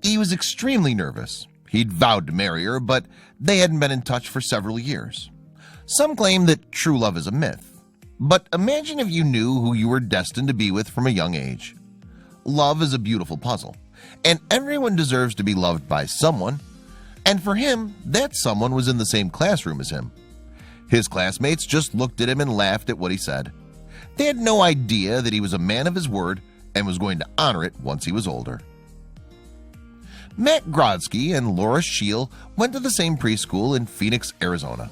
He was extremely nervous. He'd vowed to marry her, but they hadn't been in touch for several years. Some claim that true love is a myth, but imagine if you knew who you were destined to be with from a young age. Love is a beautiful puzzle, and everyone deserves to be loved by someone. And for him, that someone was in the same classroom as him. His classmates just looked at him and laughed at what he said. They had no idea that he was a man of his word and was going to honor it once he was older. Matt Grodsky and Laura Scheel went to the same preschool in Phoenix, Arizona.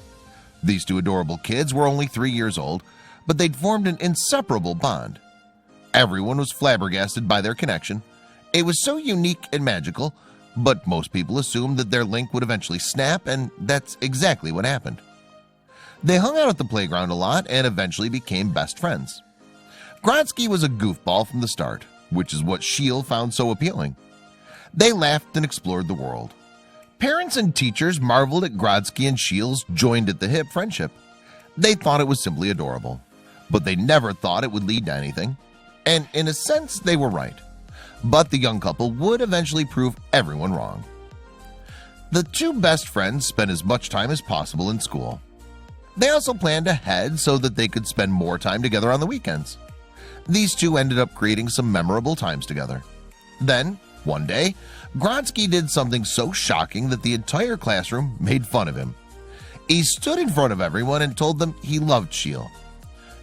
These two adorable kids were only 3 years old, but they'd formed an inseparable bond. Everyone was flabbergasted by their connection. It was so unique and magical, but most people assumed that their link would eventually snap, and that's exactly what happened. They hung out at the playground a lot and eventually became best friends. Grodsky was a goofball from the start, which is what Scheel found so appealing. They laughed and explored the world. Parents and teachers marveled at Grodsky and Scheel's joined-at-the-hip friendship. They thought it was simply adorable, but they never thought it would lead to anything. And in a sense, they were right. But the young couple would eventually prove everyone wrong. The two best friends spent as much time as possible in school. They also planned ahead so that they could spend more time together on the weekends. These two ended up creating some memorable times together. Then, one day, Grodsky did something so shocking that the entire classroom made fun of him. He stood in front of everyone and told them he loved Scheel.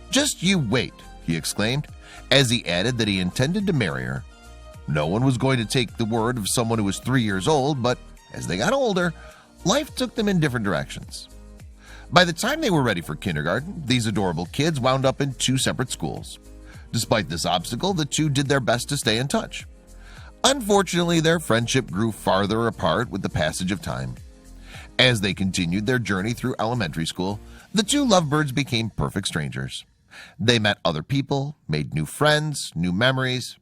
"Just you wait," he exclaimed, as he added that he intended to marry her. No one was going to take the word of someone who was 3 years old, but as they got older, life took them in different directions. By the time they were ready for kindergarten, these adorable kids wound up in 2 separate schools. Despite this obstacle, the two did their best to stay in touch. Unfortunately, their friendship grew farther apart with the passage of time. As they continued their journey through elementary school, the two lovebirds became perfect strangers. They met other people, made new friends, new memories.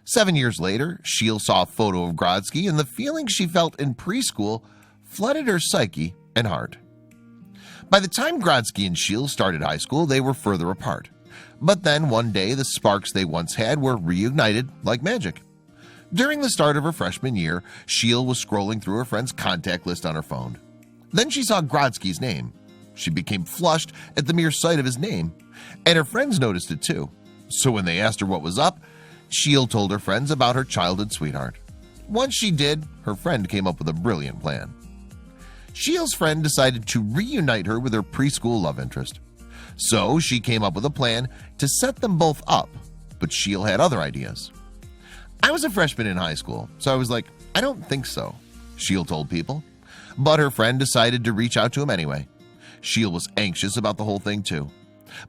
7 years later, Scheel saw a photo of Grodsky, and the feelings she felt in preschool flooded her psyche and heart. By the time Grodsky and Scheel started high school, they were further apart. But then one day, the sparks they once had were reignited like magic. During the start of her freshman year, Scheel was scrolling through her friend's contact list on her phone. Then she saw Grodsky's name. She became flushed at the mere sight of his name, and her friends noticed it too. So when they asked her what was up, Scheel told her friends about her childhood sweetheart. Once she did, her friend came up with a brilliant plan. Scheel's friend decided to reunite her with her preschool love interest. So she came up with a plan to set them both up, but Scheel had other ideas. "I was a freshman in high school, so I was like, I don't think so," Scheel told people. But her friend decided to reach out to him anyway. Scheel was anxious about the whole thing too.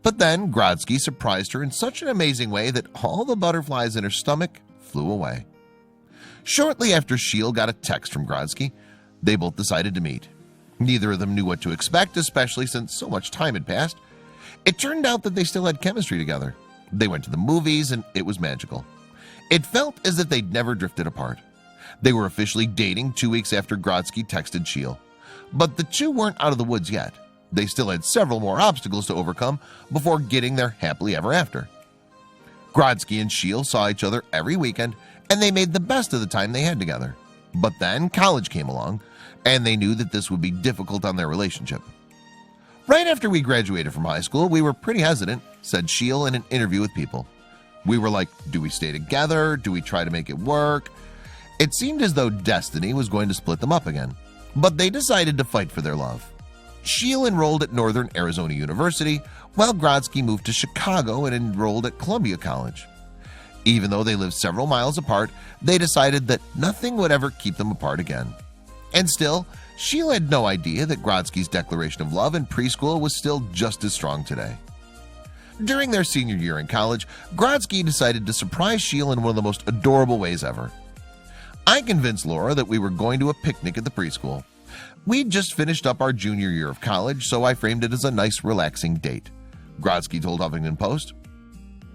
But then Grodsky surprised her in such an amazing way that all the butterflies in her stomach flew away. Shortly after Scheel got a text from Grodsky, they both decided to meet. Neither of them knew what to expect, especially since so much time had passed. It turned out that they still had chemistry together. They went to the movies, and it was magical. It felt as if they'd never drifted apart. They were officially dating 2 weeks after Grodsky texted Scheel. But the two weren't out of the woods yet. They still had several more obstacles to overcome before getting their happily ever after. Grodsky and Scheel saw each other every weekend, and they made the best of the time they had together. But then college came along, and they knew that this would be difficult on their relationship. "Right after we graduated from high school, we were pretty hesitant," said Scheel in an interview with People. "We were like, do we stay together? Do we try to make it work?" It seemed as though destiny was going to split them up again, but they decided to fight for their love. Scheel enrolled at Northern Arizona University, while Grodsky moved to Chicago and enrolled at Columbia College. Even though they lived several miles apart, they decided that nothing would ever keep them apart again. And still, Scheel had no idea that Grodsky's declaration of love in preschool was still just as strong today. During their senior year in college, Grodsky decided to surprise Scheel in one of the most adorable ways ever. "I convinced Laura that we were going to a picnic at the preschool. We'd just finished up our junior year of college, so I framed it as a nice, relaxing date," Grodsky told Huffington Post.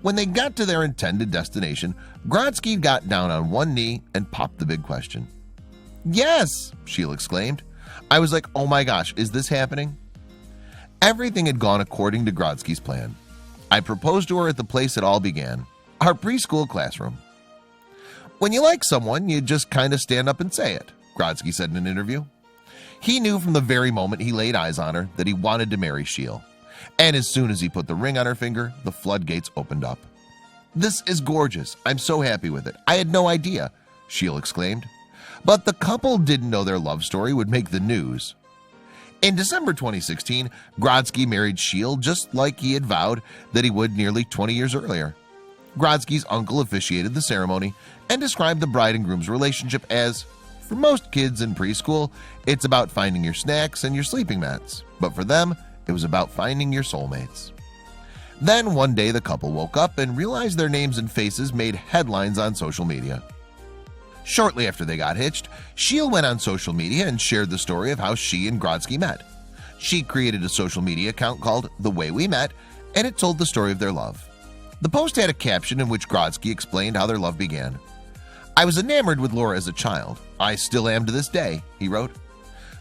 When they got to their intended destination, Grodsky got down on one knee and popped the big question. "Yes," Scheel exclaimed. "I was like, oh my gosh, is this happening?" Everything had gone according to Grodsky's plan. I proposed to her at the place it all began, our preschool classroom. "When you like someone, you just kind of stand up and say it," Grodzki said in an interview. He knew from the very moment he laid eyes on her that he wanted to marry Sheil. And as soon as he put the ring on her finger, the floodgates opened up. "This is gorgeous. I'm so happy with it. I had no idea," Sheil exclaimed. But the couple didn't know their love story would make the news. In December 2016, Grodzki married Sheil just like he had vowed that he would nearly 20 years earlier. Grodzki's uncle officiated the ceremony and described the bride and groom's relationship as, "For most kids in preschool, it's about finding your snacks and your sleeping mats, but for them, it was about finding your soulmates." Then one day the couple woke up and realized their names and faces made headlines on social media. Shortly after they got hitched, Sheil went on social media and shared the story of how she and Grodzki met. She created a social media account called The Way We Met, and it told the story of their love. The post had a caption in which Grodzki explained how their love began. "I was enamored with Laura as a child. I still am to this day," he wrote.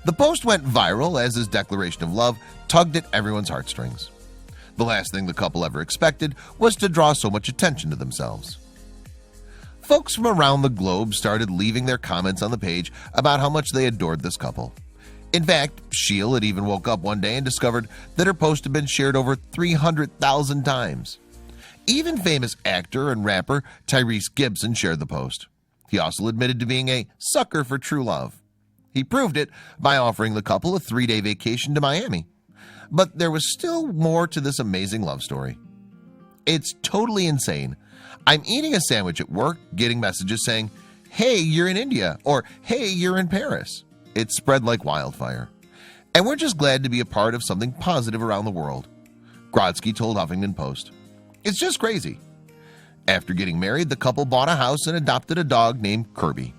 The post went viral as his declaration of love tugged at everyone's heartstrings. The last thing the couple ever expected was to draw so much attention to themselves. Folks from around the globe started leaving their comments on the page about how much they adored this couple. In fact, Sheil had even woke up one day and discovered that her post had been shared over 300,000 times. Even famous actor and rapper Tyrese Gibson shared the post. He also admitted to being a sucker for true love. He proved it by offering the couple a 3-day vacation to Miami. But there was still more to this amazing love story. "It's totally insane. I'm eating a sandwich at work, getting messages saying, 'Hey, you're in India,' or 'Hey, you're in Paris.' It spread like wildfire. And we're just glad to be a part of something positive around the world," Grodzki told Huffington Post. "It's just crazy." After getting married, the couple bought a house and adopted a dog named Kirby.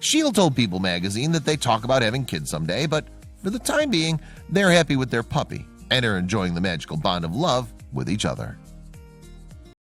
Sheil told People magazine that they talk about having kids someday, but for the time being, they're happy with their puppy and are enjoying the magical bond of love with each other.